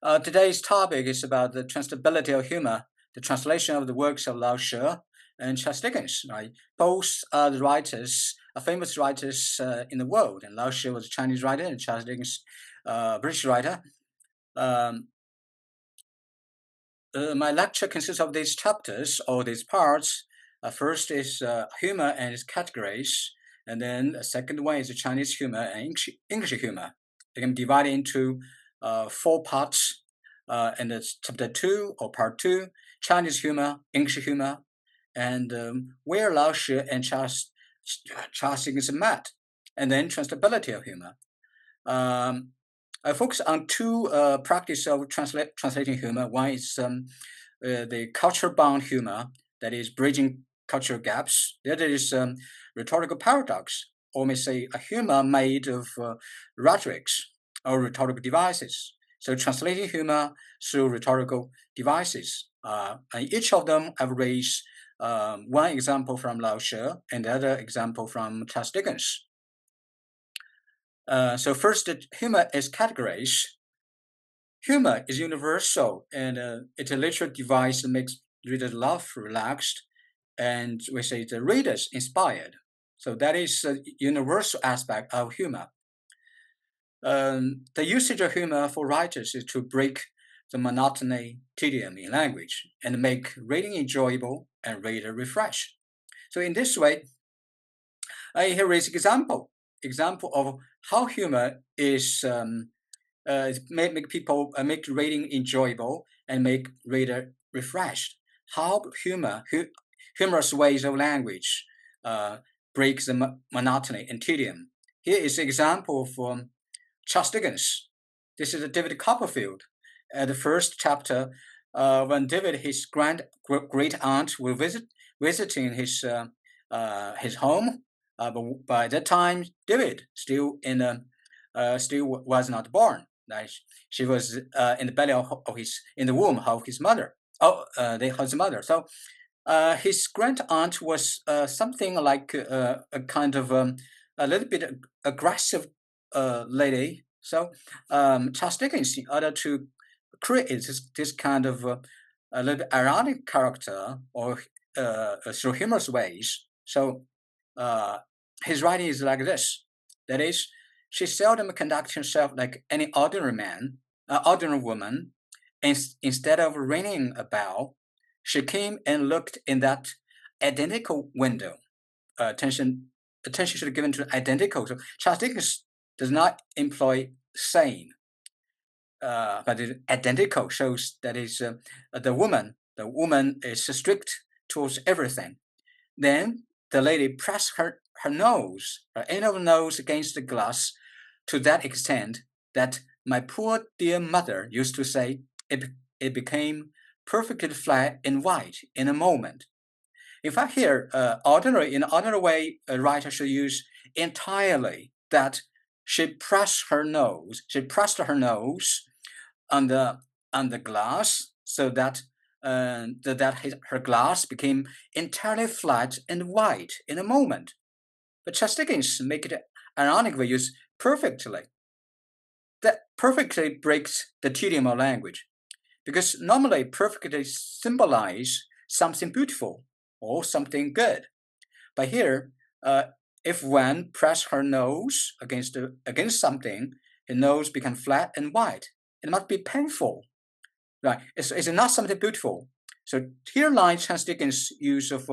Today's topic is about the translatability of humor, the translation of the works of Lao She and Charles Dickens. Right? Both are the writers, famous writers in the world. And Lao She was a Chinese writer, and Charles Dickens, British writer. Um, my lecture consists of these chapters or these parts. First is humor and its categories, and then the second one is Chinese humor and English humor. They can divide into four parts. And it's chapter 2 or part 2, Chinese humor, English humor, and where Lao She and Charles Dickens met, and then translatability of humor. Um, I focus on two practice of translating humor. One is the culture-bound humor, that is bridging cultural gaps. The other is rhetorical paradox, or may say a humor made of rhetorics or rhetorical devices. So translating humor through rhetorical devices. And each of them I've raised one example from Lao She and the other example from Charles Dickens. So first, humor is categories. Humor is universal, and it's a literary device that makes readers laugh, relaxed, and we say the readers inspired. So that is a universal aspect of humor. The usage of humor for writers is to break the monotony, tedium in language and make reading enjoyable and reader refreshed. So in this way, here is example of how humor is make people make reading enjoyable and make reader refreshed. How humorous ways of language breaks the monotony and tedium. Here is an example from Charles Dickens. This is David Copperfield. The first chapter, when David, his great aunt, will visiting his home. But by that time, David still was not born. She was in the belly of in the womb of his mother. His mother. So his grand aunt was something like a kind of a little bit aggressive lady. So Charles Dickens, in order to create this kind of a little bit ironic character or through humorous ways. So his writing is like this. That is, she seldom conducts herself like any ordinary ordinary woman. Instead of ringing a bell, she came and looked in that identical window. Attention should be given to identical. So Charles Dickens does not employ same, but identical shows that is the woman. The woman is strict towards everything. Then the lady pressed her nose, her end of nose against the glass to that extent that my poor dear mother used to say it became perfectly flat and white in a moment. In fact, here, in an ordinary way, a writer should use entirely that she pressed her nose on the glass so that her glass became entirely flat and white in a moment. But Charles Dickens make it ironically use perfectly. That perfectly breaks the tedium of language, because normally perfectly symbolize something beautiful or something good. But here, if one press her nose against something, her nose become flat and white. It must be painful, right? It's not something beautiful. So here lies Charles Dickens' use of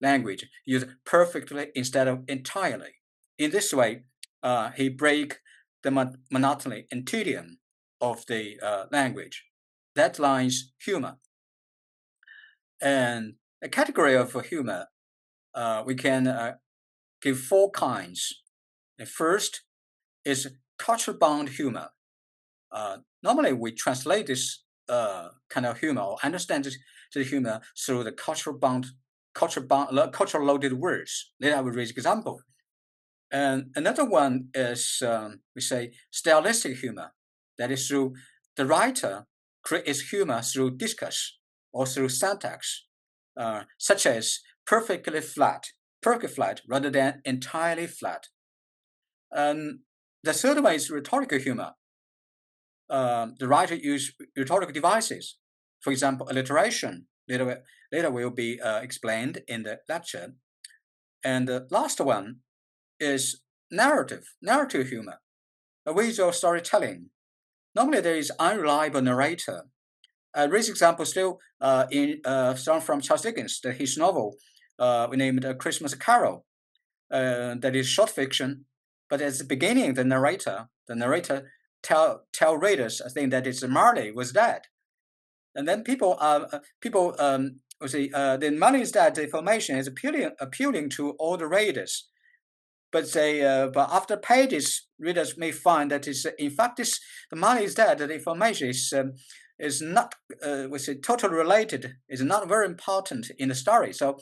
language, use perfectly instead of entirely. In this way, he break the monotony and tedium of the language. That lies humor. And a category of humor, we can give four kinds. The first is culture-bound humor. Normally, we translate this kind of humor or understand this humor through the culture-loaded words. Then I will raise example. And another one is we say stylistic humor. That is through the writer creates humor through discourse or through syntax, such as perfectly flat rather than entirely flat. The third one is rhetorical humor. the writer use rhetorical devices. For example, alliteration later will be explained in the lecture. And the last one is narrative humor, a visual storytelling. Normally, there is unreliable narrator. Recent example still from Charles Dickens, his novel we named A Christmas Carol. That is short fiction, but at the beginning, the narrator tell readers, I think that it's Marley was dead, and then people will say the Marley is dead. The information is appealing to all the readers, but but after pages, readers may find that is in fact the Marley is dead. The information is not totally related. Is not very important in the story. So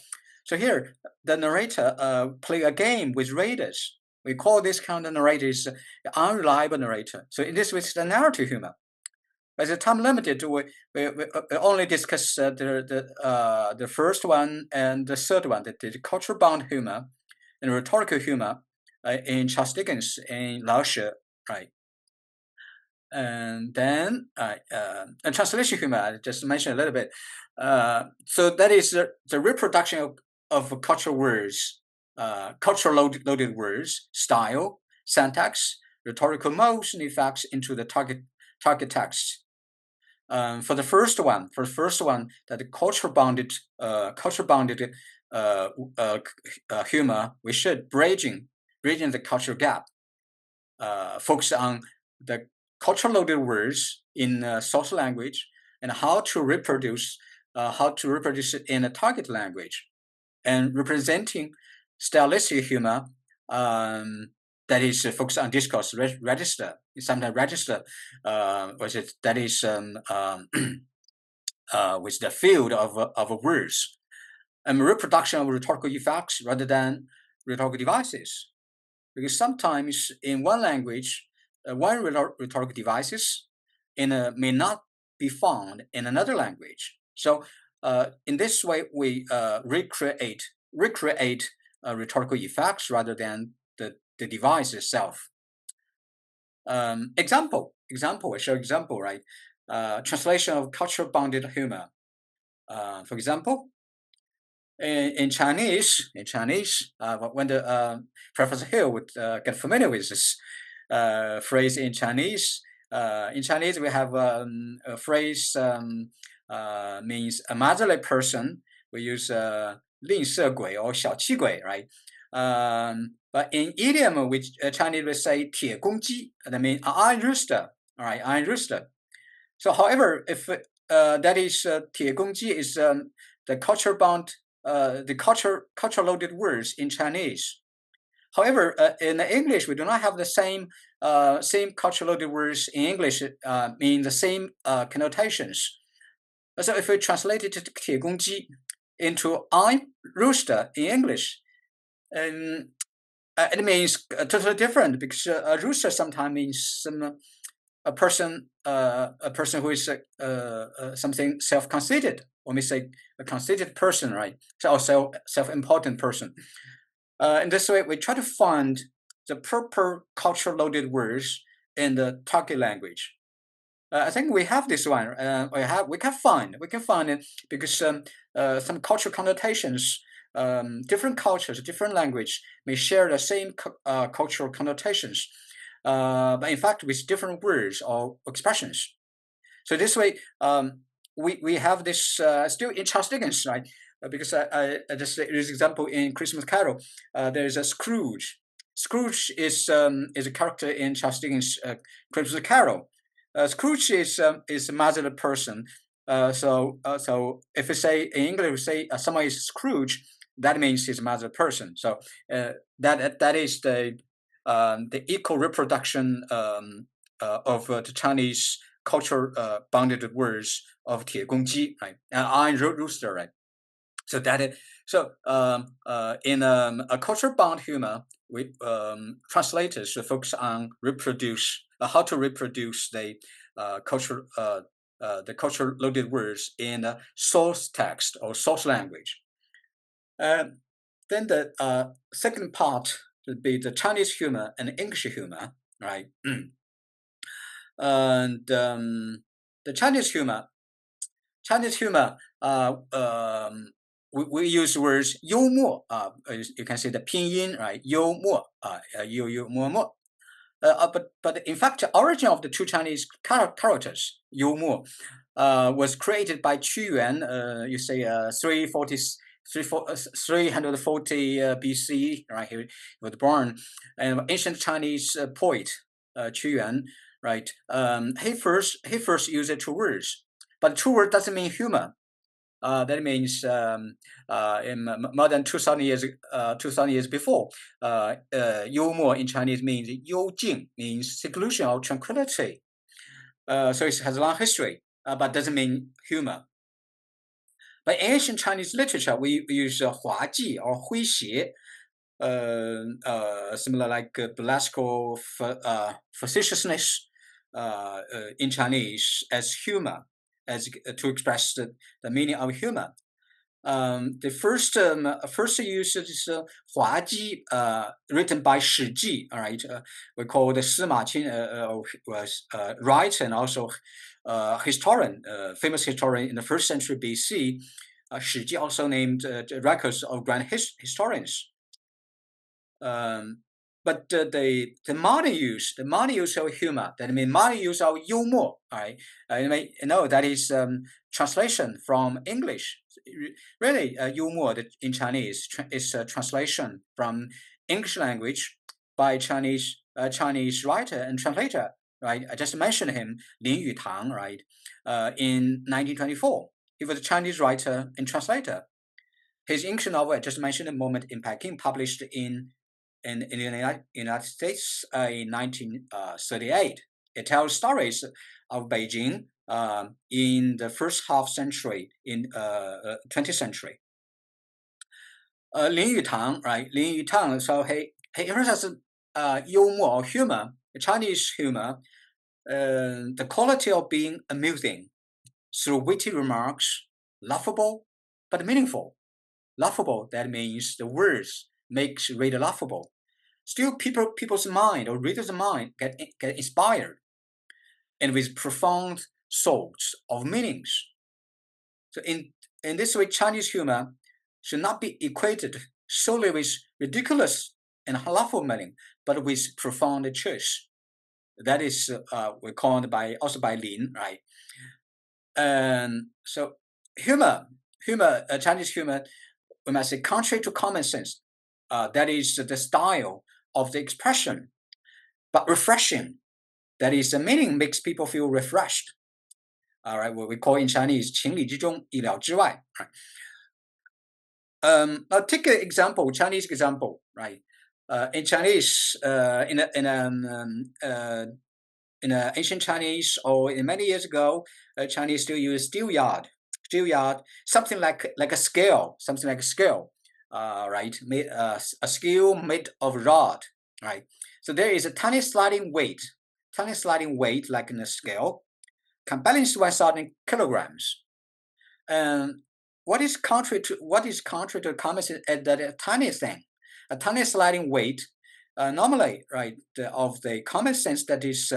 here, the narrator play a game with readers. We call this kind of narrator is unreliable narrator. So in this way, it's the narrative humor. As the time limited, we only discuss the first one and the third one, the cultural bound humor and rhetorical humor in Charles Dickens and Lao She, right? And then and translation humor, I just mentioned a little bit. So that is the reproduction of cultural words, cultural loaded words, style, syntax, rhetorical modes and effects into the target text. For the first one, that the cultural bounded humor, we should bridging the cultural gap, focus on the cultural loaded words in source language and how to reproduce it in a target language, and representing stylistic humor that is focused on discourse register, sometimes register, that is with the field of words, and reproduction of rhetorical effects rather than rhetorical devices. Because sometimes in one language, one rhetorical devices may not be found in another language. So in this way, we recreate rhetorical effects rather than the device itself. Example, I show example, right? Translation of cultural bounded humor. For example, in Chinese, when the Professor Hill would get familiar with this phrase in Chinese we have a phrase means a miserly person. We use 吝啬鬼 or 小气鬼, right? But in idiom, which Chinese will say 铁公鸡, that means iron rooster, all right, iron rooster. So, however, if that is 铁公鸡 is the culture bound, the culture loaded words in Chinese. However, in English, we do not have the same culture loaded words in English mean the same connotations. So if we translate it to 铁公鸡 into iron rooster in English, it means totally different, because a rooster sometimes means a person who is something self-conceited, or we say a conceited person, right? So also self-important person. In this way, we try to find the proper culture-loaded words in the target language. I think we have this one. We can find it, because some cultural connotations, different cultures, different language may share the same cultural connotations, but in fact with different words or expressions. So this way, we have this still in Charles Dickens, right? Because I just use example in Christmas Carol. There is a Scrooge. Scrooge is a character in Charles Dickens' Christmas Carol. Scrooge is a miserly person. So if we say in English, we say someone is Scrooge, that means he's a miserly person. So that is the equal reproduction of the Chinese culture bounded words of 铁公鸡, right? Iron rooster, right? So in a culture bound humor, we translators should focus on how to reproduce the culture loaded words in a source text or source language. Then the second part would be the Chinese humor and English humor, right? And the Chinese humor, we use words 幽默, you can say the pinyin, right? 幽默, 幽默默. But in fact, the origin of the two Chinese characters, 幽默, was created by Qingjun, you say 340 BC, right? He was born, an ancient Chinese poet, Qingjun, right? He first used two words, but two words doesn't mean humor. That means in more than 2,000 years before, 幽默 in Chinese means 幽静, means seclusion or tranquility. So it has a long history, but doesn't mean humor. But in ancient Chinese literature, we use 滑稽 or 诙谐, similar like burlesque or facetiousness in Chinese as humor, as to express the meaning of humor. The first use is 滑稽, written by 史记, all right, we call the Sima Qin, was writer and also historian, famous historian in the 1st century BC. 史记 also named records of grand historians. But the modern use of humor, that means modern use of 幽默, right? You may know that is translation from English. Really, 幽默 in Chinese is a translation from English language by Chinese writer and translator, right? I just mentioned him, Lin Yutang, right? In 1924, he was a Chinese writer and translator. His English novel I just mentioned, A Moment in Peking, published in the United States in 1938. It tells stories of Beijing in the first half century in 20th century. Lin Yutang, right? Lin Yutang, so he emphasizes 幽默 or humor, Chinese humor, the quality of being amusing through witty remarks, laughable but meaningful. Laughable, that means the words makes reader laughable. Still, people's mind or readers' mind get inspired, and with profound thoughts of meanings. So in this way, Chinese humor should not be equated solely with ridiculous and laughable meaning, but with profound truth. That is we called also by Lin, right? And so humor, Chinese humor, we must say, contrary to common sense, that is the style of the expression, but refreshing. That is, the meaning makes people feel refreshed. All right, what we call in Chinese, 情理之中，意料之外. Right? I'll take an example, Chinese example, right? In Chinese, in ancient Chinese or in many years ago, Chinese still use steel yard, something like a scale, right? A scale made of rod, right? So there is a tiny sliding weight like in a scale, can balance 1,000 kilograms. And what is contrary to the comments is that a tiny thing, a tiny sliding weight, normally, right, of the common sense that is,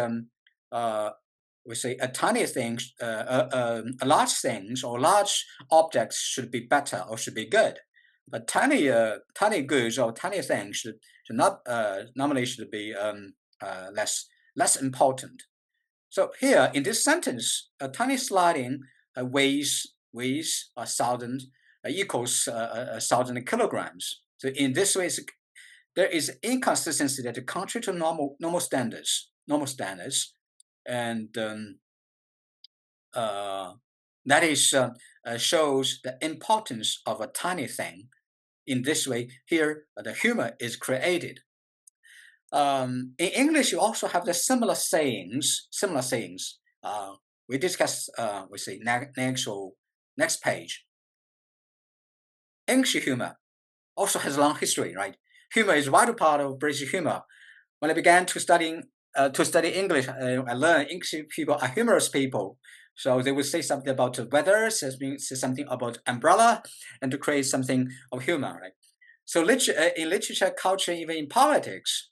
we say a tiny thing, a large things or large objects should be better or should be good, but tiny goods or tiny things should not normally should be less important. So here in this sentence, a tiny sliding weighs 1,000 equals 1,000 kilograms. So in this way, there is inconsistency that contrary to normal standards, and that is shows the importance of a tiny thing. In this way, here the humor is created. In English, you also have the similar sayings. We discuss. We say next page. English humor also has a long history, right? Humor is a vital part of British humor. When I began to study English, I learned English people are humorous people. So they would say something about the weather, say something about umbrella, and to create something of humor, right? So in literature, culture, even in politics,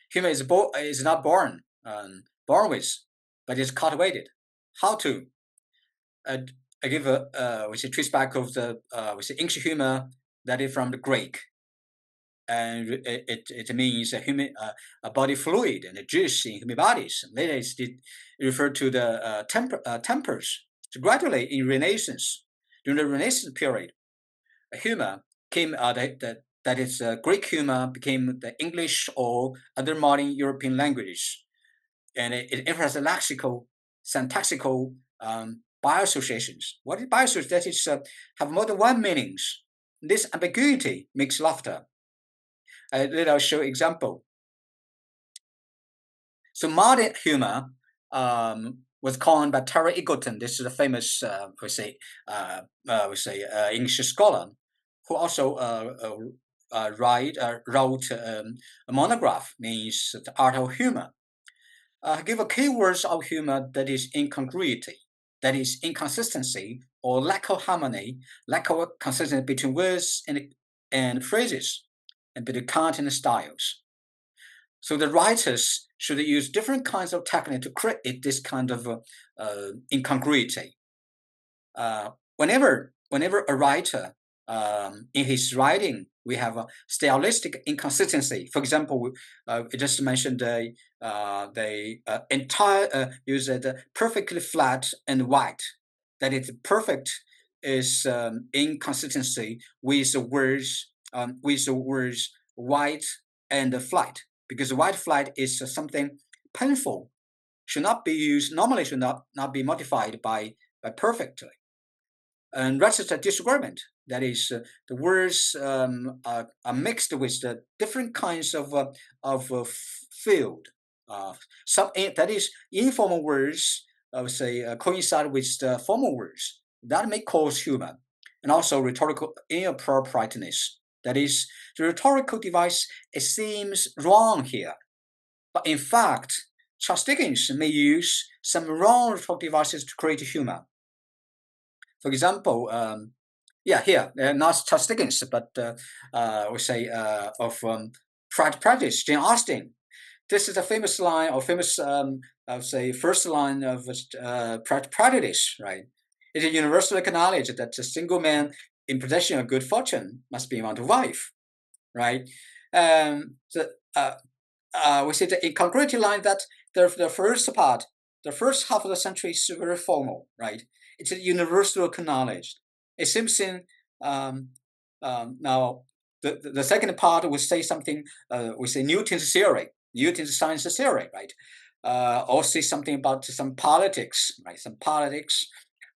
humor is not born with. but it's cultivated. How to? I give we say trace back of the we say ancient humor that is from the Greek, and it means a body fluid and a juice in human bodies. Later, it referred to the tempers. So gradually, in Renaissance, during the Renaissance period, humor came that is Greek humor became the English or other modern European languages, and it has a lexical, syntaxical bioassociations. What is bioassociation? That is have more than one meanings. This ambiguity makes laughter. Let us show example. So modern humor was coined by Terry Eagleton. This is a famous, English scholar who also wrote a monograph, means the art of humor. Give a keywords of humor that is incongruity, that is inconsistency or lack of harmony, lack of consistency between words and phrases, and between content and styles. So the writers should use different kinds of technique to create this kind of incongruity. Whenever a writer in his writing we have a stylistic inconsistency. For example, I just mentioned the entire use the perfectly flat and white. That is perfect is inconsistency with the words white and flight, because white flight is something painful, should not be used normally, should not be modified by perfectly. And register disagreement. That is, the words are mixed with the different kinds of field. Some that is informal words, I would say, coincide with the formal words. That may cause humor, and also rhetorical inappropriateness. That is, the rhetorical device, it seems wrong here, but in fact, Charles Dickens may use some wrong rhetorical devices to create humor. For example, here, not Charles Dickens, but we say of Pride and Prejudice, Jane Austen. This is a famous line, or famous, I would say, first line of Pride and Prejudice, right? It is universally acknowledged that a single man in possession of good fortune must be found a wife, right? So, we see the incongruity line that the first part, the first half of the century is very formal, right? It's universally acknowledged. It seems in now the second part we say something. We say Newton's theory, Newton's science theory, right? Or say something about some politics, right? Some politics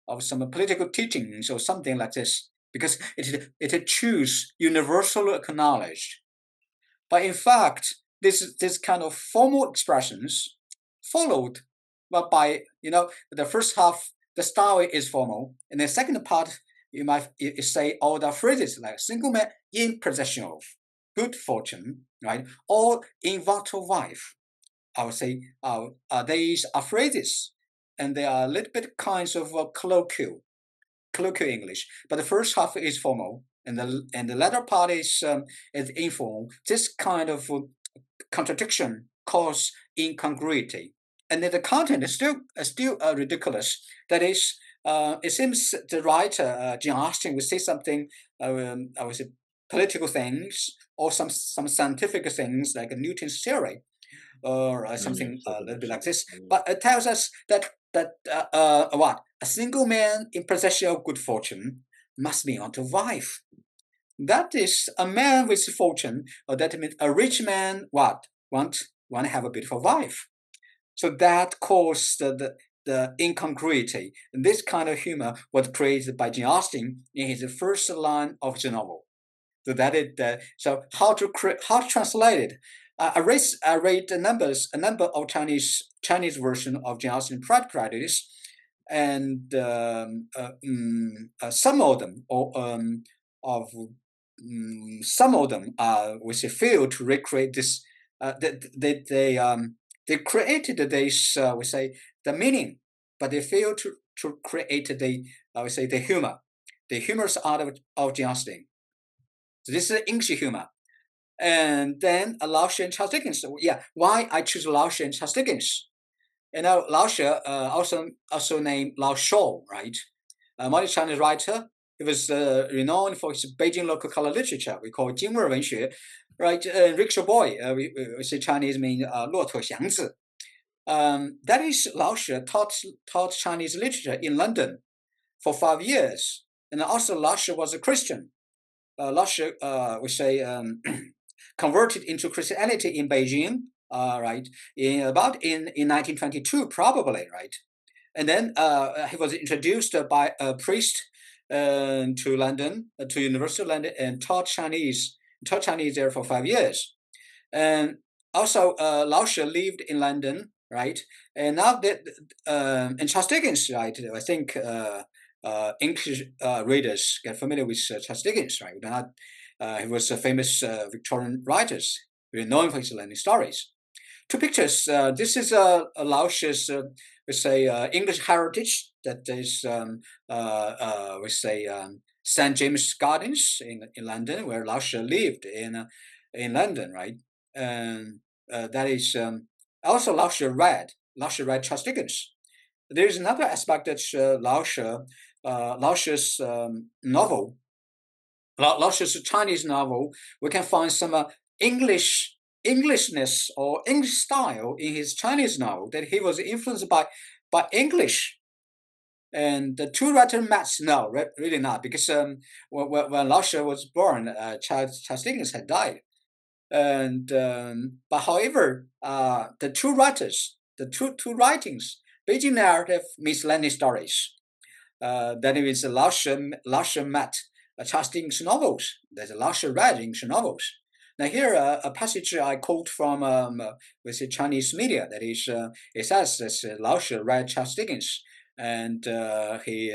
of some political teachings or something like this, because it choose universally acknowledged. But in fact, this kind of formal expressions followed by the first half the style is formal, and the second part you might say all the phrases like single man in possession of good fortune, right, or in vital wife. I would say these are phrases, and they are a little bit kinds of colloquial English. But the first half is formal, and the latter part is informal. This kind of contradiction cause incongruity, and then the content is still ridiculous. That is, it seems the writer Jane Austen would say something. I would say political things or some scientific things like Newton's theory or something a little bit like this. But it tells us that what a single man in possession of good fortune must be unto wife. That is a man with fortune, or that means a rich man. What want to have a beautiful wife. So that caused the incongruity. And this kind of humor was created by Jane Austen in his first line of the novel. So that it. So how to translate it? I read a number of Chinese version of Jane Austen Pride and Prejudice, and some of them some of them we say fail to recreate this. They created this we say the meaning, but they fail to create the we say the humor, the humorous art of Jane Austen. So this is English humor. And then Lao She and Charles Dickens. So, yeah, why I choose Lao She and Charles Dickens? Lao She, also named Lao She, right? A modern Chinese writer. He was renowned for his Beijing local color literature. We call it 京味文学, right? Rickshaw boy, we say Chinese mean 骆驼祥子. That is, Lao She taught Chinese literature in London for 5 years, and also Lao She was a Christian. Lao She, we say, converted into Christianity in Beijing, right? In 1922, probably, right? And then he was introduced by a priest to London, to University of London, and taught Chinese there for 5 years. And also, Lao She lived in London, right? And now that and Charles Dickens, right? I think English readers get familiar with Charles Dickens, right? He was a famous Victorian writer, really known for his learning stories. Two pictures. This is Lao She's, we say, English heritage. That is, we say, St James Gardens in London, where Lao She lived in London, right? And that is also Lao She read Charles Dickens. There is another aspect that Lao She's novel, Lao She's Chinese novel. We can find some Englishness or English style in his Chinese novel, that he was influenced by English. And the two writers match? No, really not, because when Lao She was born, Charles Dickens had died. And but however, the two writings, Beijing narrative means learning stories. That means Lao She met Charles Dickens novels. There's Lao She read English novels. Now here, a passage I quote from with the Chinese media. That is, it says that Lao She read Charles Dickens, and he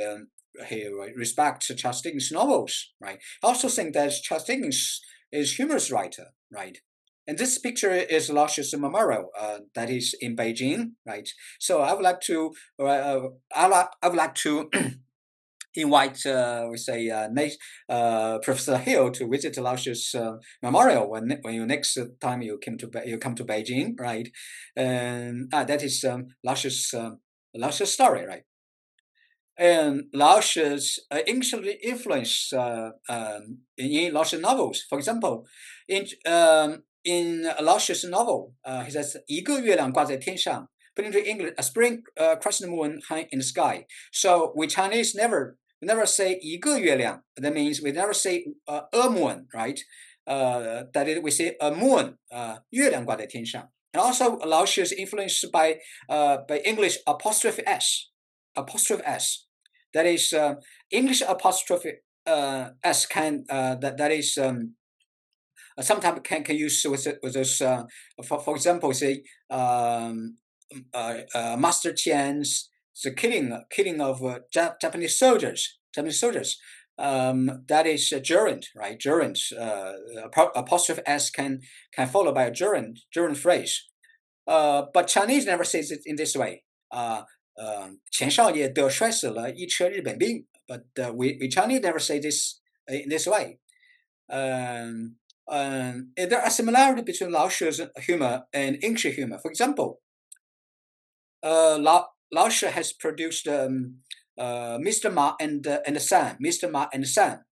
respects Charles Dickens novels, right? I also think that Charles Dickens is humorous writer, right? And this picture is Lao She's memorial, that is in Beijing, right? So I would like to, I would like to invite, we say, Professor Hill to visit Lao She's memorial when you next time you come to Beijing, right? And that is Lao She's story, right? And Lao She's English influence in Lao She's novels. For example, in Lao She's novel, he says, 一个月亮挂在天上, put into English, a spring crescent moon high in the sky. So we Chinese never say 一个月亮. That means we never say a moon, right? That is, we say a moon, 月亮挂在天上. And also, Lao She is influenced by English apostrophe s. That is, English apostrophe s can that is sometimes can use with those. For example, say Master Qian's the killing of Japanese soldiers. That is a gerund, right? Gerund. Apostrophe s can follow by a gerund phrase. But Chinese never says it in this way. 钱少爷得摔死了一车日本兵. But we Chinese never say this in this way. There are similarities between Lao She's humor and English humor. For example, Lao She has produced Mr. Ma and Son. Mr. Ma and Son.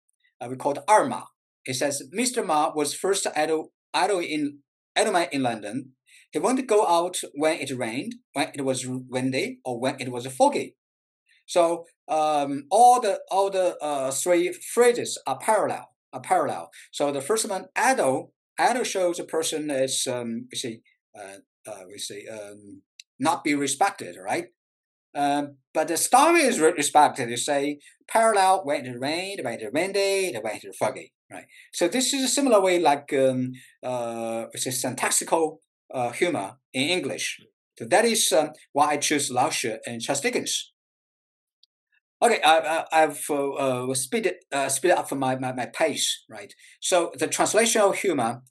We call it Arma. It says Mr. Ma was first idle man in London. He wouldn't go out when it rained, when it was windy, or when it was foggy. So all the three phrases are parallel. So the first one, idle shows a person is we say not be respected, right? But the story is respected. You say parallel when it rained, when it windy, when it foggy, right? So this is a similar way, like which is syntaxical humor in English. So that is why I choose Lao She and Charles Dickens. Okay, I've speed it up for my pace, right? So the translational humor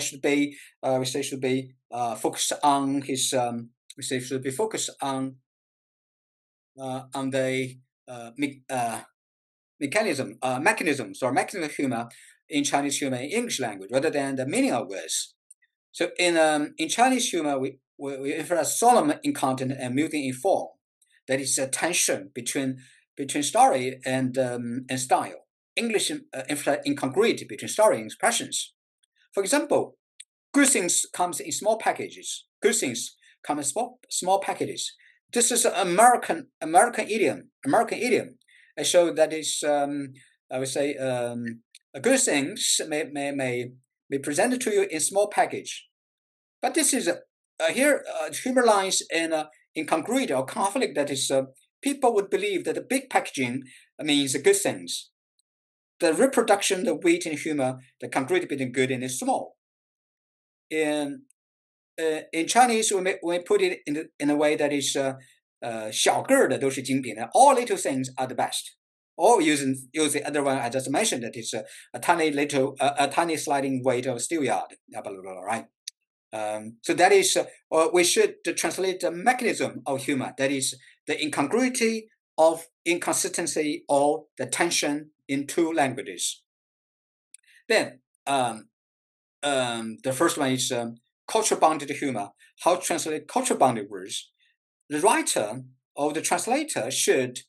should be we say should be focused on his we say should be focused on the mechanisms of humor in Chinese humor in English language, rather than the meaning of words. So in Chinese humor, we emphasize solemn in content and muting in form. That is a tension between story and style. English emphasizes incongruity between story and expressions. For example, good things comes in small packages. Good things come in small packages. This is an American idiom. I show that is I would say good things may be presented to you in small package. But this is here humor lies in incongruity or conflict. That is, people would believe that the big packaging means good things. The reproduction, the weight in humor, the congruity between good and small. In Chinese, we put it in a way that is 小个的都是精品的, all little things are the best. Or using the other one I just mentioned, that is a tiny sliding weight of steelyard, blah, blah, blah, right? So that is, we should translate the mechanism of humor. That is the incongruity of inconsistency or the tension in two languages. Then the first one is culture bounded humor. How to translate culture bounded words? The writer or the translator should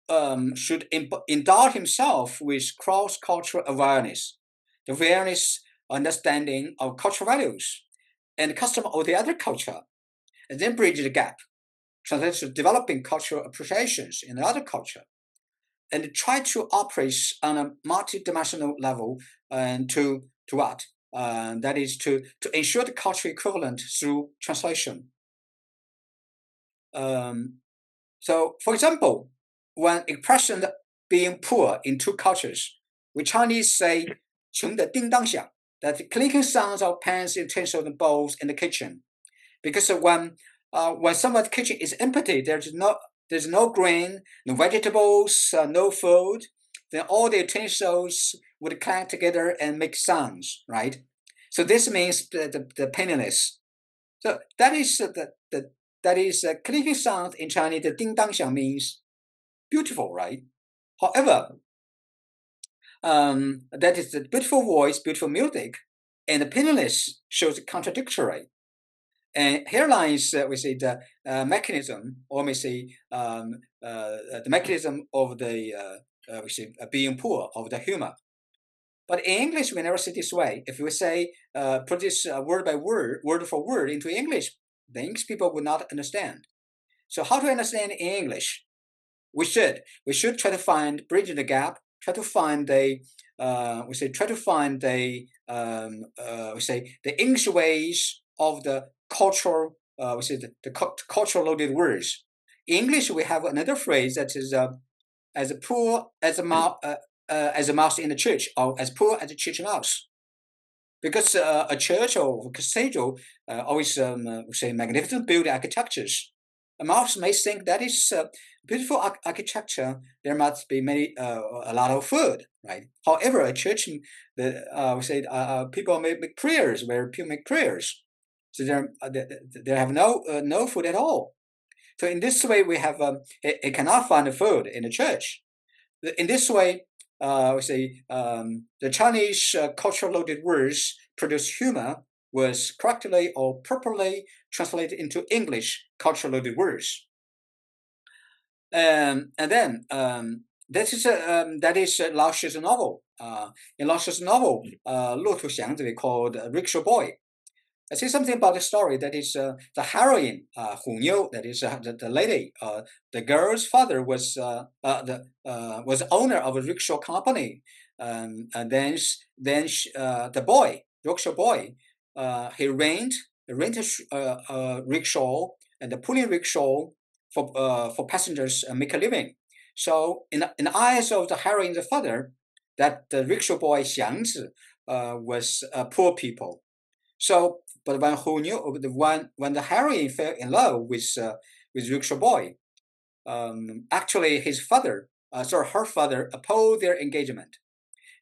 endow himself with cross-cultural awareness, the awareness, understanding of cultural values and custom of the other culture, and then bridge the gap, translate to developing cultural appreciations in the other culture, and try to operate on a multidimensional level and to what? That is to ensure the cultural equivalent through translation. So, for example, when expression being poor in two cultures, we Chinese say 穷的叮当响, that the clinking sounds of pans, utensils, and bowls in the kitchen. Because when someone's kitchen is empty, there's no grain, no vegetables, no food, then all the utensils would clang together and make sounds, right? So this means the penniless. So that is clinking sound in Chinese. The ding dang xiang means beautiful, right? However, that is the beautiful voice, beautiful music, and the penniless shows contradictory. And here lies, we say, the mechanism, or we say the mechanism of the we say being poor of the humor. But in English, we never say this way. If we say put this word by word, word for word into English, the English people would not understand. So how to understand in English? We should try to find bridging the gap. Try to find the the English ways of the cultural the cultural loaded words. In English, we have another phrase that is as poor as a mouse in the church, or as poor as a church mouse. Because a church or cathedral always say magnificent building architectures. A mouse may think that is beautiful architecture. There must be a lot of food, right? However, a church, people make prayers where people make prayers, so they have no food at all. So in this way, we have it cannot find food in the church. In this way, the Chinese cultural loaded words produce humor was correctly or properly translated into English cultural loaded words. And then that is Lao She's novel. In Lao She's novel, Lu Tuxiang, they called Rickshaw Boy. I say something about the story. That is the heroine, Hu Niu. That is the lady. The girl's father was owner of a rickshaw company, and then the boy, rickshaw boy, he rented a rickshaw and the pulling rickshaw for passengers and make a living. So in the eyes of the heroine's father, that the rickshaw boy Xiangzi was poor people. So, but when when the heroine fell in love with rickshaw boy, actually his father, her father opposed their engagement,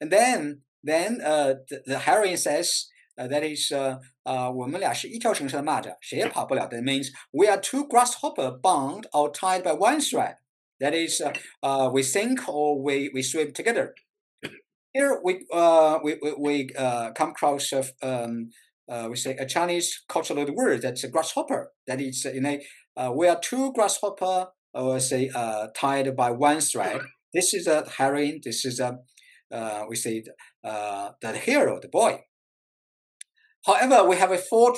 and then the heroine says that is 我们俩是一条绳上的蚂蚱，谁也跑不了. That means we are two grasshopper bound or tied by one thread. That is we sink or we swim together. Here we come across we say a Chinese cultural word that's a grasshopper. That is, we are two grasshopper, say, tied by one thread. This is a heroine. This is a, we say, the hero, the boy. However, we have a four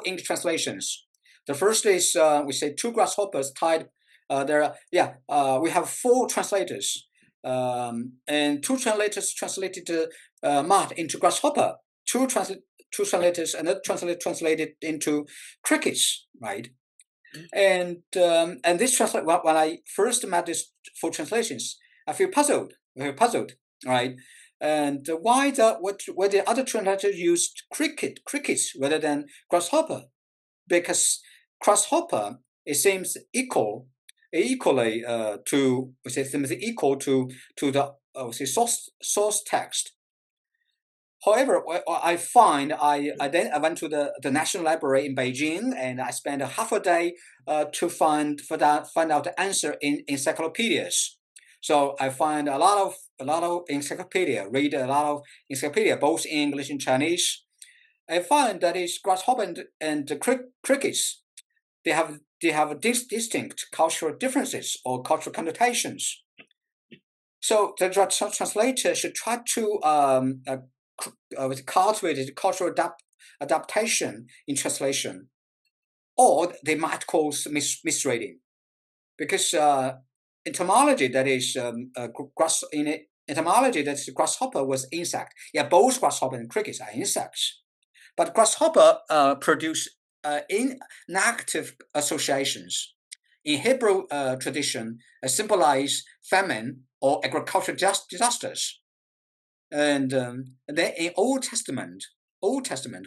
English translations. The first is we say two grasshoppers tied. We have four translators, and two translators translated mud into grasshopper. Two translators, another translator translated into crickets, right? And this translate when I first met these four translations, I feel puzzled, very puzzled, right? And why the other translators used crickets rather than grasshopper? Because grasshopper, it seems equally to, we say, seems equal to the source text. However, I find I went to the National Library in Beijing, and I spent a half a day to find out the answer in encyclopedias. So I find a lot of encyclopedia, read a lot of encyclopedia, both in English and Chinese. I find that is grasshopper and crickets. They have distinct cultural differences or cultural connotations. So the translator should try to cultivate cultural adaptation in translation, or they might cause misreading, because etymology that is etymology that is grasshopper was insect. Yeah, both grasshopper and crickets are insects, but grasshopper produce negative associations. In Hebrew tradition, symbolize famine or agricultural disasters. And then in Old Testament,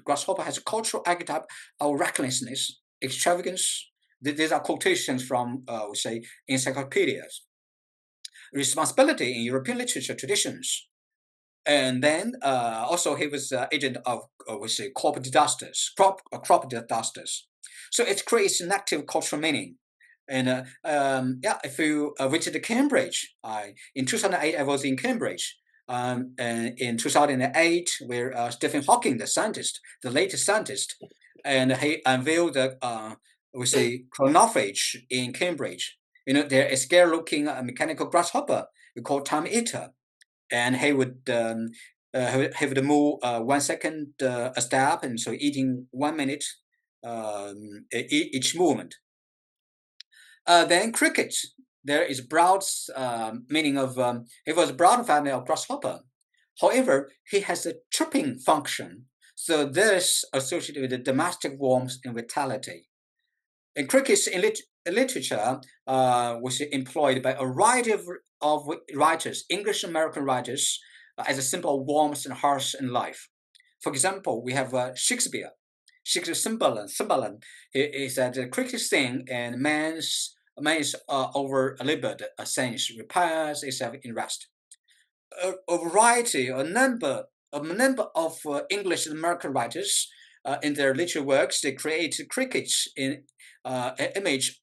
grasshopper has a cultural archetype of recklessness, extravagance. These are quotations from, we say, encyclopedias. Responsibility in European literature traditions. And then also he was agent of, we say, crop disasters. So it creates negative cultural meaning. And if you visited Cambridge, in 2008 I was in Cambridge. And in 2008, where Stephen Hawking, the latest scientist, and he unveiled the, we say, chronophage in Cambridge. There is scary-looking mechanical grasshopper we call time eater, and he would move 1 second a step, and so eating 1 minute each movement. Then cricket, there is broad meaning of it was a broad family of grasshopper. However, he has a chirping function, so this associated with the domestic warmth and vitality. In crickets in literature was employed by a variety of writers, English American writers, as a symbol of warmth and hearth and life. For example, we have Shakespeare. Shakespeare's symbolism is that the cricket thing and man's over labored sense repairs itself in rest. A number of English and American writers in their literature works, they create crickets in image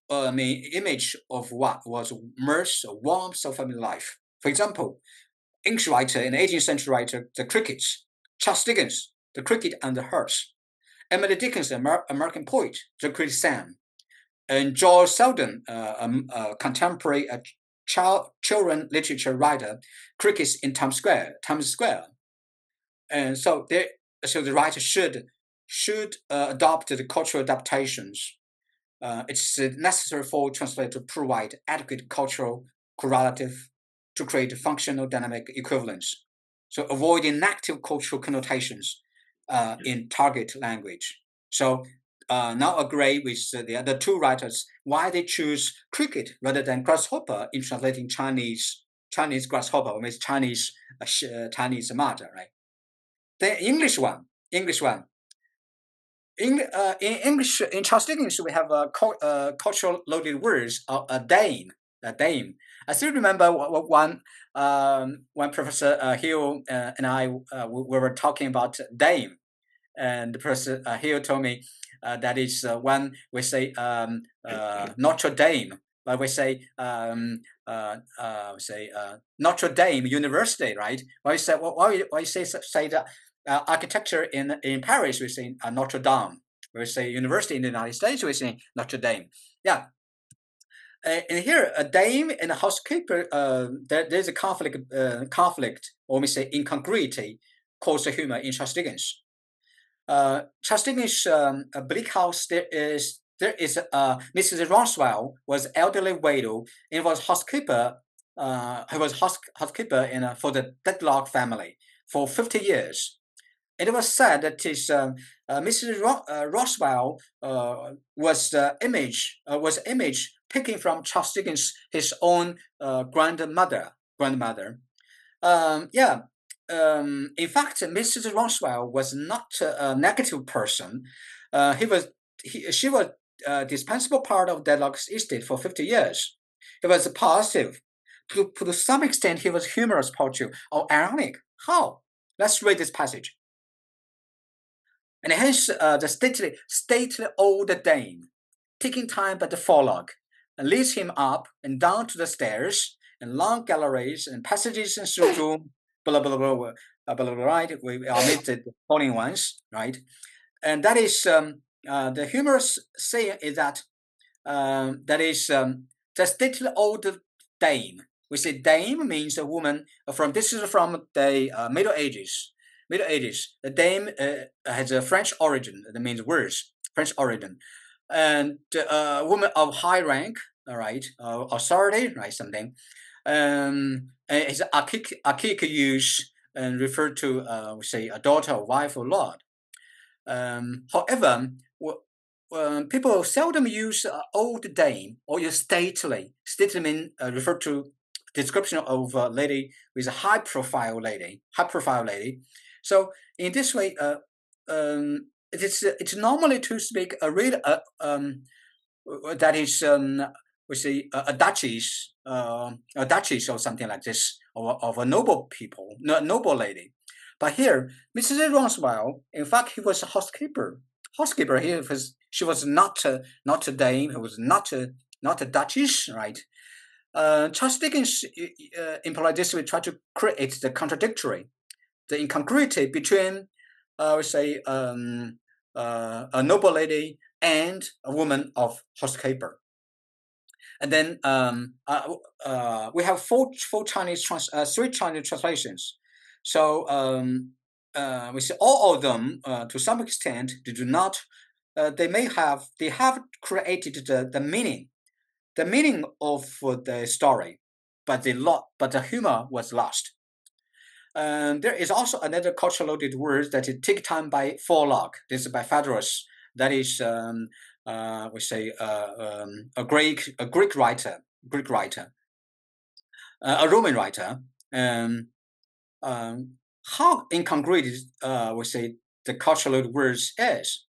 of what was mirth, warmth of family life. For example, English writer and 18th century writer, the crickets. Charles Dickens, the cricket and the hearth. Emily Dickinson, American poet, the cricket sang. And George Selden, a contemporary children literature writer, crickets in Times Square. And so the writer should adopt the cultural adaptations. It's necessary for translator to provide adequate cultural correlative to create functional dynamic equivalence. So avoiding negative cultural connotations in target language. So now agree with the other two writers why they choose cricket rather than grasshopper in translating Chinese grasshopper with Chinese matter, right? The English one. In English, in Charles Dickens, we have cultural loaded words, a dame. I still remember when Professor Hill and I we were talking about dame, and Professor Hill told me that is when we say Notre Dame, but we say Notre Dame University, right? Why you say that architecture in Paris, we say Notre Dame. We say university in the United States, we say Notre Dame. Yeah. And here, a dame and a housekeeper, there's a conflict, or we say incongruity, caused the humor in Charles Dickens. Charles Dickens' Bleak House, there is Mrs. Roswell was elderly widow and was housekeeper. Who was housekeeper for the deadlock family for 50 years. It was said that Mrs. Roswell was image picking from Charles Dickens, his own grandmother. Yeah. In fact, Mrs. Roswell was not a negative person. She was a dispensable part of Deadlock's estate for 50 years. He was positive. To some extent, he was humorous, too, or ironic. How? Let's read this passage. And hence, the stately old dame, taking time by the forelock, and leads him up and down to the stairs, and long galleries and passages and through blah blah blah blah, right? We omit the following ones, right? And that is the humorous saying is that the stately old dame. We say dame means a woman this is from the Middle Ages. Middle Ages. The dame has a French origin. That means words, French origin, and a woman of high rank, all right, authority, right, something. It's archaic use and referred to, we say, a daughter, or wife, or lord. However, people seldom use old dame or use stately. Stately mean refer to description of a lady with a high profile lady. So in this way, it's normally to speak that is we say a duchess or something like this, of a noble people, noble lady. But here, Mrs. Roswell, in fact, he was a housekeeper. Housekeeper here she was not a dame. It was not a duchess, right? Charles Dickens, implied this way, try to create the contradictory, the incongruity between, we say, a noble lady and a woman of housekeeper. And then we have three Chinese translations. So we see all of them, to some extent, they do not. They have created the meaning of the story, but the humor was lost. And there is also another culture-loaded word that is take time by forelock. This is by Phaedrus. That is we say a Greek writer, a Roman writer. How incongruous we say the cultural words is.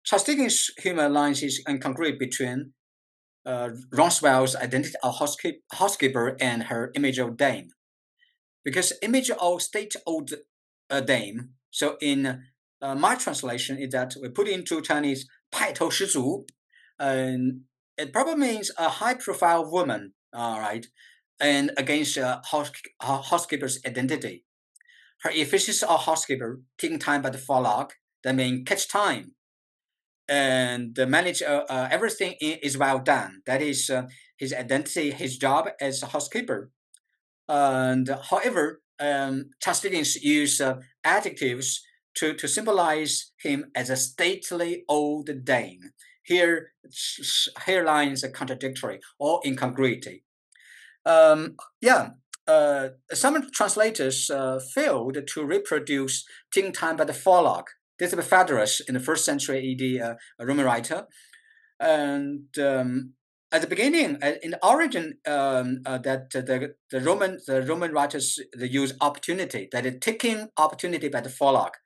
Charles Dickens' humor lines is incongruent between Roswell's identity of housekeeper and her image of dame, because image of state-old dame. So in my translation is that we put into Chinese 派头十足, and it probably means a high-profile woman, all right, and against housekeeper's identity. Her efficiency of housekeeper, taking time by the forelock, that means catch time, and manage everything is well done. That is his identity, his job as a housekeeper. And however, Charles Dickens used adjectives to symbolize him as a stately old dame. Here lies a contradictory or incongruity. Some translators failed to reproduce taking time by the forelock. This is Phaedrus in the 1st century AD, a Roman writer. And at the beginning, in the origin, that the Roman writers, they use opportunity, that is taking opportunity by the forelock.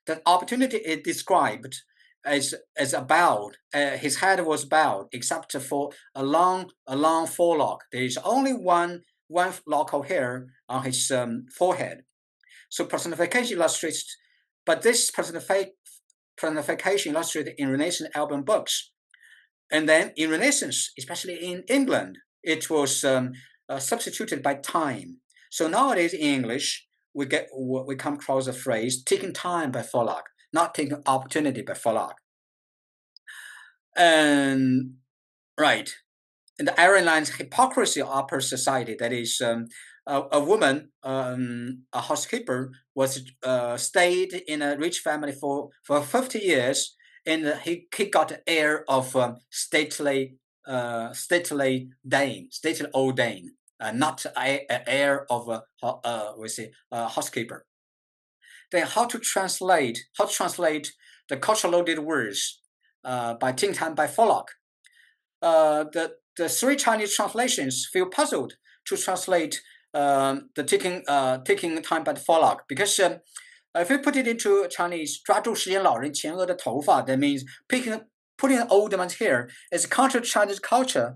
That opportunity is described as bowed. His head was bowed, except for a long forelock. There is only one lock of hair on his forehead. So personification illustrates, but this personification illustrated in Renaissance album books. And then in Renaissance, especially in England, it was substituted by time. So nowadays in English, we come across the phrase taking time by forelock, not taking opportunity by forelock. And right, and the iron lines hypocrisy of upper society. That is, a woman, a housekeeper, was stayed in a rich family for 50 years, and he got the air of stately dame, stately old dame, not an air of a housekeeper. Then how to translate the cultural loaded words by taking time by forelock? The three Chinese translations feel puzzled to translate the taking time by the forelock, because if we put it into Chinese, 抓住时间老人前额的头发, that means putting an old man's hair is counter to Chinese culture,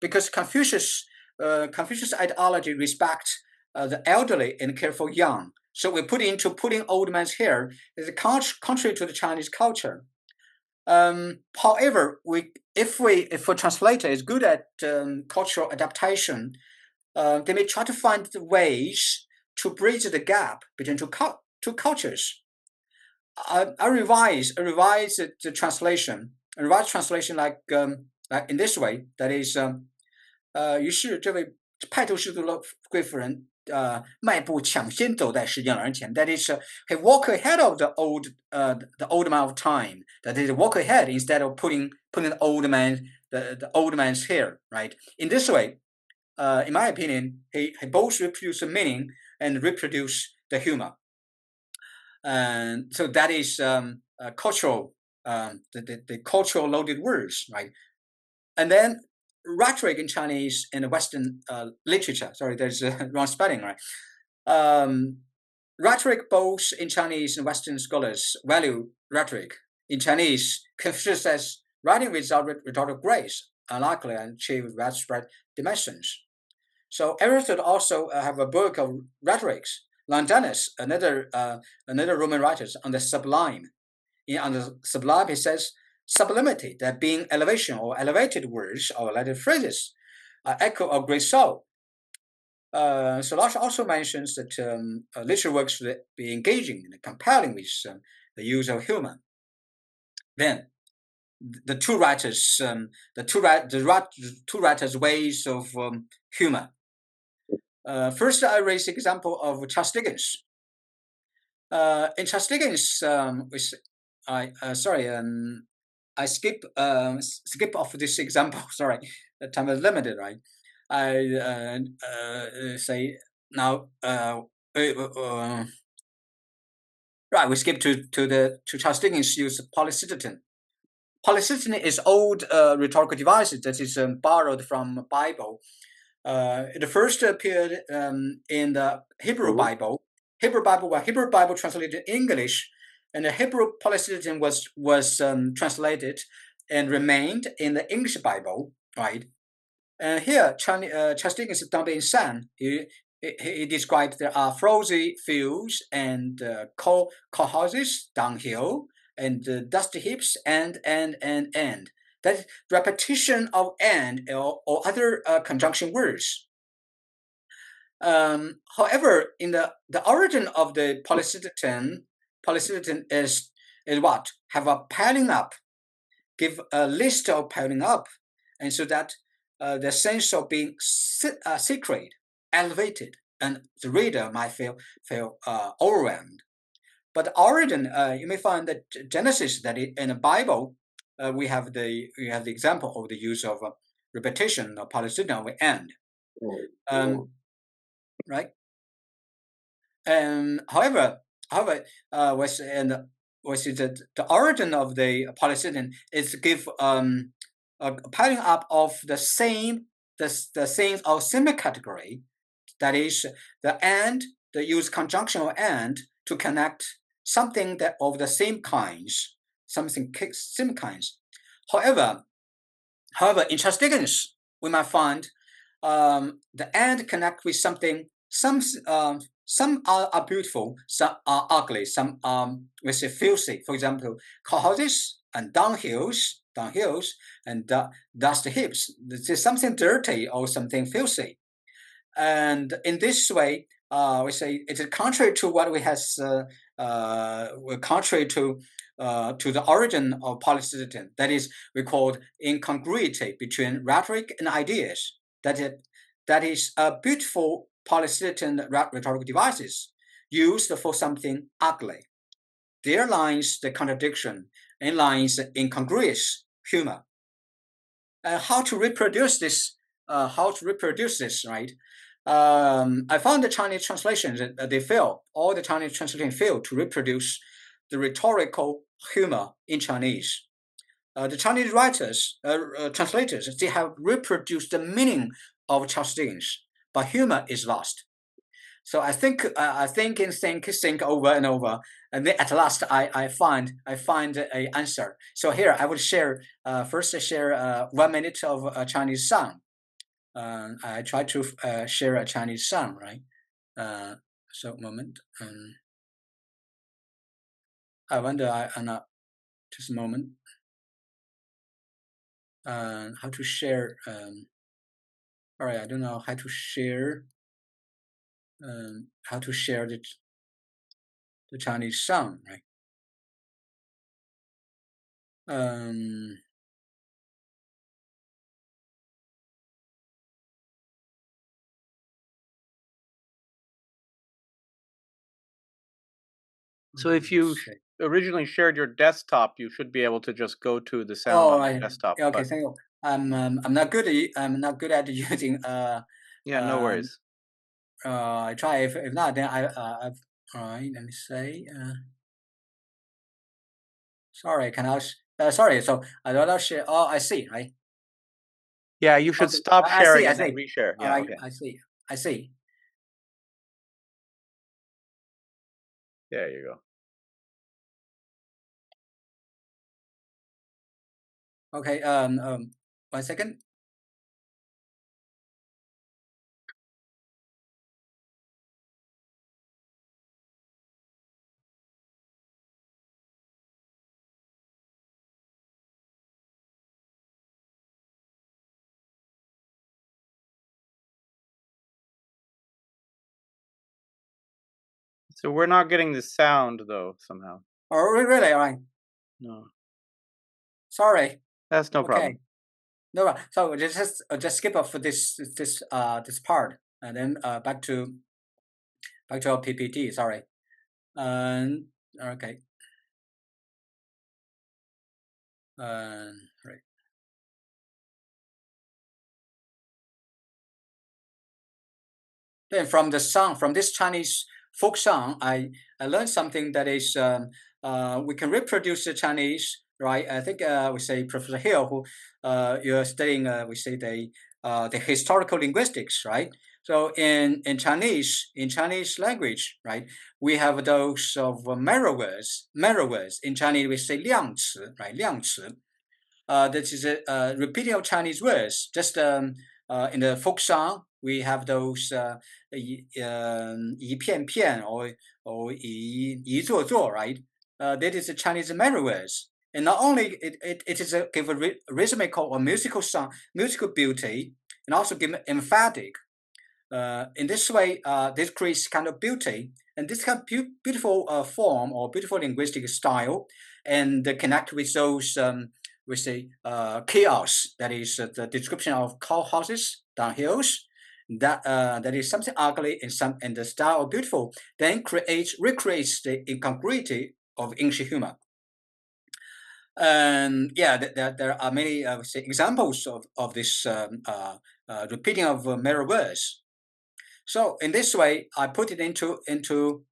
because Confucius ideology respect the elderly and care for young. So we put into putting old man's hair is contrary to the Chinese culture. However, if a translator is good at cultural adaptation, they may try to find ways to bridge the gap between two cultures. I revise the translation. I revise translation like in this way. That is, 于是这位派头氏族的贵妇人迈步抢先走在时间老人前. That is, he walk ahead of the old man of time. That is, walk ahead instead of putting the old man's hair. Right. In this way, in my opinion, he both reproduce the meaning and reproduce the humor. And so that is cultural, the cultural loaded words, right? And then rhetoric in Chinese and Western literature. Sorry, there's a wrong spelling, right? Rhetoric, both in Chinese and Western scholars value rhetoric. In Chinese, Confucius says, writing without rhetorical grace unlikely to achieve widespread dimensions. So Aristotle also have a book of rhetorics. Longinus, another Roman writer, on the sublime. On the sublime, he says, sublimity, that being elevation or elevated words or elevated phrases, echo of great soul. So Lao She also mentions that literary works should be engaging and compelling with the use of humor. Then the two writers' ways of humor. First, I raise the example of Charles Dickens. In Charles Dickens, I skip off this example. Sorry, the time is limited, right? I say now. Right, we skip to Charles Dickens' use of polysyntheton. Polysyntheton is old rhetorical device that is borrowed from Bible. It first appeared in the Hebrew Bible. Hebrew Bible translated in English, and the Hebrew polysyntheton was translated and remained in the English Bible, right? And here, Charles Dickens' Down Sun, he described there are frosty fields and coal houses downhill, and dusty heaps, and. That repetition of and or other conjunction words. However, in the origin of the polysyntheton is what? Have a piling up, give a list of piling up, and so that the sense of being secret, elevated, and the reader might feel overwhelmed. But the origin, you may find that Genesis, that in the Bible, we have the example of the use of repetition or polysyntheton with and, right? And however, we see that the origin of the polysyntheton is to give a piling up of the same of similar category. That is, the and, the use conjunction of and to connect something that of the same kinds, same kinds. However, in Charles Dickens, we might find the and connect with something. Some are beautiful, some are ugly, some we say filthy. For example, coal houses and downhills, and dust heaps. There's something dirty or something filthy. And in this way, we say it's contrary to what we has contrary to the origin of polysystem. That is, we called incongruity between rhetoric and ideas. That is a beautiful polysystem rhetorical devices used for something ugly. There lies the contradiction and lies incongruous humor. How to reproduce this? Right? I found the Chinese translations they fail. All the Chinese translations fail to reproduce the rhetorical humor in Chinese. The Chinese writers, translators, they have reproduced the meaning of Charles Dickens, but humor is lost. So I think over and over, and then at last I find a answer. So here I would share first share 1 minute of a Chinese song. I try to share a Chinese song, right? So moment. I wonder just a moment. How to share? All right, I don't know how to share. How to share the Chinese song, right? So if you originally shared your desktop, you should be able to just go to the sound on your desktop. Okay, but thank you. I'm not good at using yeah, no worries. I try if not then I've all right. Let me say sorry. Can I sorry? So I don't know share. Oh, I see. Right. Yeah, you should Okay. stop I see. sharing I and then see. reshare. All Yeah, right. okay. I see. I see. There you go. Okay. 1 second. So we're not getting the sound though somehow. Oh, really? All right. No, Sorry. that's no Okay. problem. No. So just skip off this part and then back to our PPT. Sorry. Okay. Right. Then from the song, from this Chinese folk song, I learned something that is we can reproduce the Chinese, right? I think we say Professor Hill, who you're studying, we say the historical linguistics, right? So in Chinese language, right, we have those of mirror words. Mirror words in Chinese we say 量词, right? 量词. That is a repeating of Chinese words. Just in the folk song, we have those 一片片 or 一座座, right? That is the Chinese mirror words. And not only it is a give a rhythmical or musical song, musical beauty, and also give emphatic. In this way, this creates kind of beauty and this kind of beautiful form or beautiful linguistic style, and connect with those we say chaos. That is the description of cow houses down hills. That is something ugly and the style beautiful. Then recreates the incongruity of English humor. And yeah, there are many say examples of this repeating of mirror words. So in this way, I put it into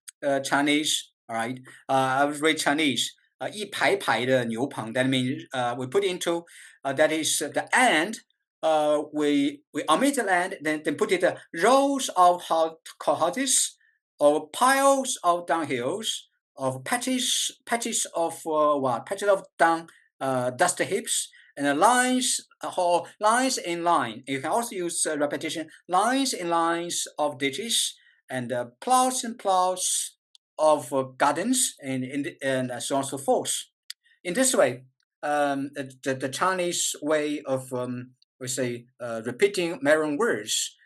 Chinese. All right, I will read Chinese. 一排排的牛棚. That means we put into that is the end. We omit the end, then put it rows of houses, or piles of dunghills, of patches of what patches of dung dust heaps, and lines or lines in line. You can also use repetition, lines in lines of ditches, and plots and plots of gardens, and so on and so forth. In this way, the Chinese way of we say repeating Mandarin words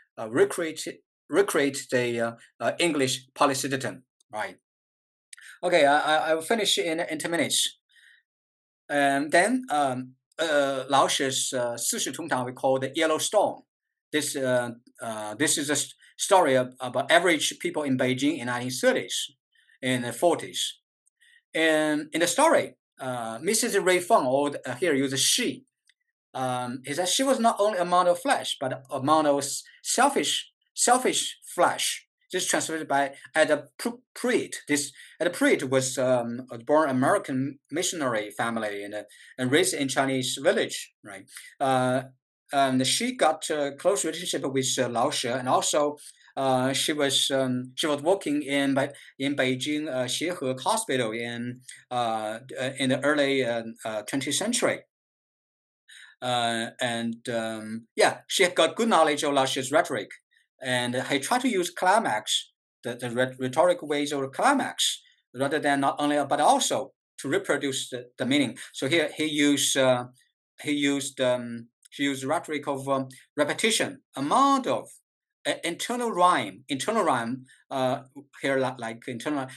recreate the English polysyntheton, right? Okay, I will finish in 10 minutes. And then Lao She's 四世同堂 we call the Yellow Storm. This is a story about average people in Beijing in 1930s and 40s. And in the story, Mrs. Ray Feng, or here use she, is that she was not only a model of flesh, but a model of selfish flesh. This translated by Ada Pruitt. This Ada Pruitt was a born American missionary family and raised in Chinese village, right? And she got a close relationship with Lao She, and also she was working in Beijing Xiehe Hospital in the early 20th century. Yeah, she got good knowledge of Lao She's rhetoric, and he tried to use climax, the rhetorical ways of climax, rather than not only but also to reproduce the meaning. So here he used rhetoric of repetition, amount of internal rhyme. Here like internal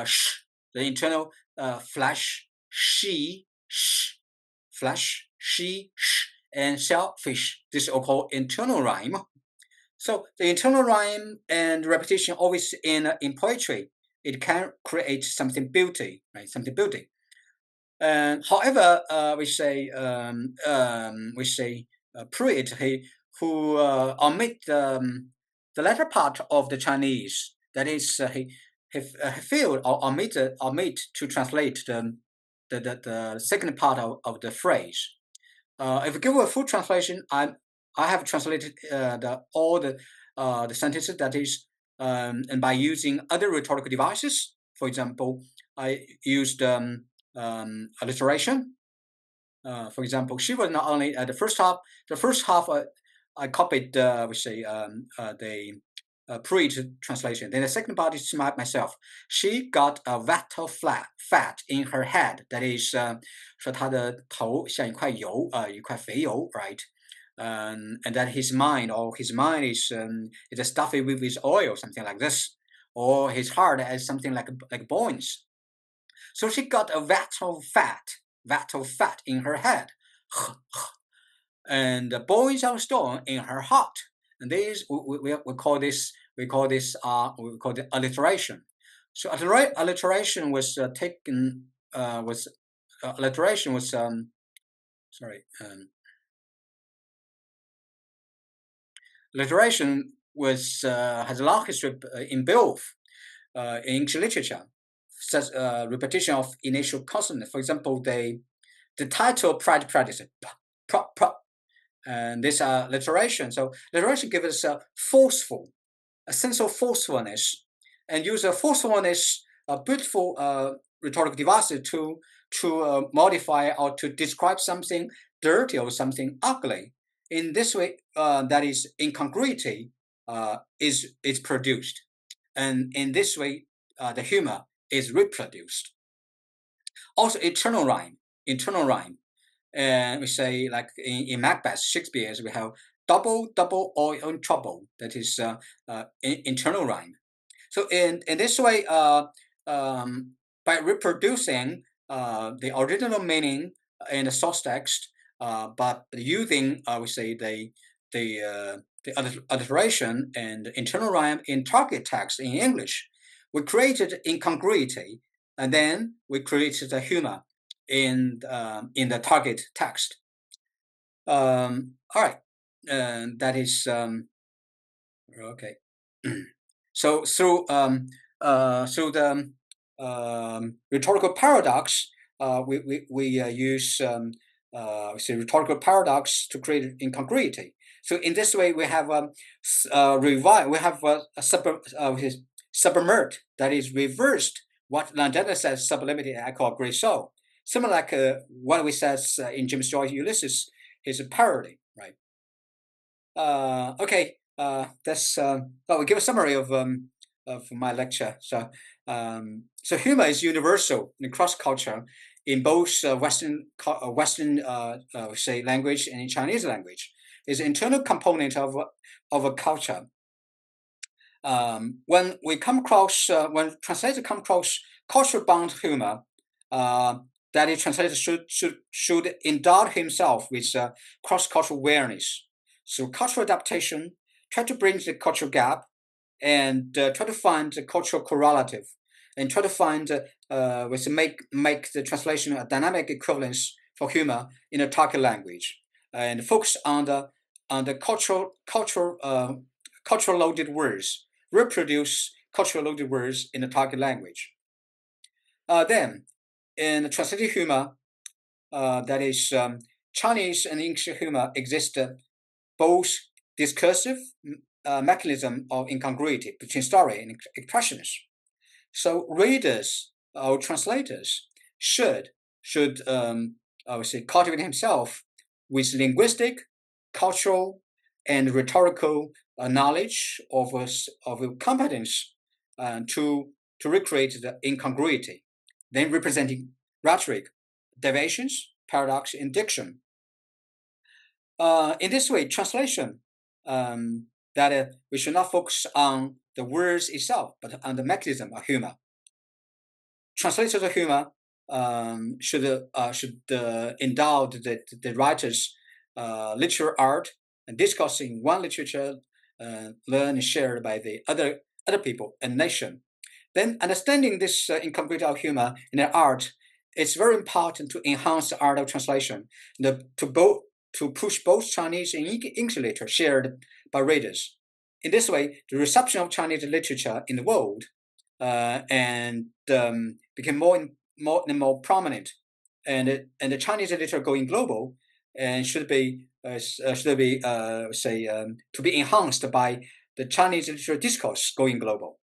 sh, the internal flash she sh, flash she sh, and selfish. This is all called internal rhyme. So the internal rhyme and repetition always in poetry, it can create something beauty, right? Something beauty. And however, we say Pruitt, who omit the latter part of the Chinese. That is, he failed or omit to translate the second part of the phrase. If we give a full translation, I have translated all the sentences. That is, and by using other rhetorical devices. For example, I used alliteration. For example, she was not only the first half. The first half I copied, the Pruitt translation. Then the second part is myself. She got a vat of fat in her head. That is, 说她的头像一块油，一块肥油 right? And that his mind is stuffy with oil, something like this, or his heart has something like bones. So she got a vat of fat in her head, and the boils of stone in her heart. And this we call this alliteration. So alliteration was taken was alliteration was alliteration was has a long history in both English literature, such repetition of initial consonant. For example, the title Pride Prejudice, and this alliteration. So alliteration gives us a sense of forcefulness, and use a forcefulness, a beautiful rhetorical device to modify or to describe something dirty or something ugly. In this way, that is incongruity is produced, and in this way, the humor is reproduced. Also, internal rhyme. And we say, like in Macbeth, Shakespeare's, we have double oil in trouble. That is internal rhyme. So in this way, by reproducing the original meaning in the source text, but using we say the alliteration and internal rhyme in target text in English, we created incongruity, and then we created the humor in the target text. All right, that is okay. So through the rhetorical paradox, we use rhetorical paradox to create incongruity. So in this way, we have we have submerged, that is reversed what Landetta says sublimity. I call great soul. Similar like what we said in James Joyce Ulysses is a parody, right? Okay, that's we give a summary of my lecture. So humor is universal in cross culture in both Western say language and in Chinese language. Is an internal component of a culture. when we come across, when translators come across cultural bound humor, that a translator should endow himself with cross-cultural awareness. So cultural adaptation, try to bridge the cultural gap, and try to find the cultural correlative, and try to find make the translation a dynamic equivalence for humor in a target language, and focus on the cultural loaded words, reproduce cultural loaded words in the target language. Then, in translated humor, that is Chinese and English humor exist both discursive mechanism of incongruity between story and expressions. So readers or translators should I would say cultivate himself with linguistic, cultural, and rhetorical knowledge of competence to recreate the incongruity, then representing rhetoric, deviations, paradox, and diction. In this way, translation that we should not focus on the words itself, but on the mechanism of humor. Translators of humor should endow the writer's literary art and discussing one literature learned and shared by the other people and nation. Then understanding this incongruity of humor in their art, it's very important to enhance the art of translation, to push both Chinese and English literature shared by readers. In this way, the reception of Chinese literature in the world and became more and more prominent, and the Chinese literature going global and should be to be enhanced by the Chinese literature discourse going global.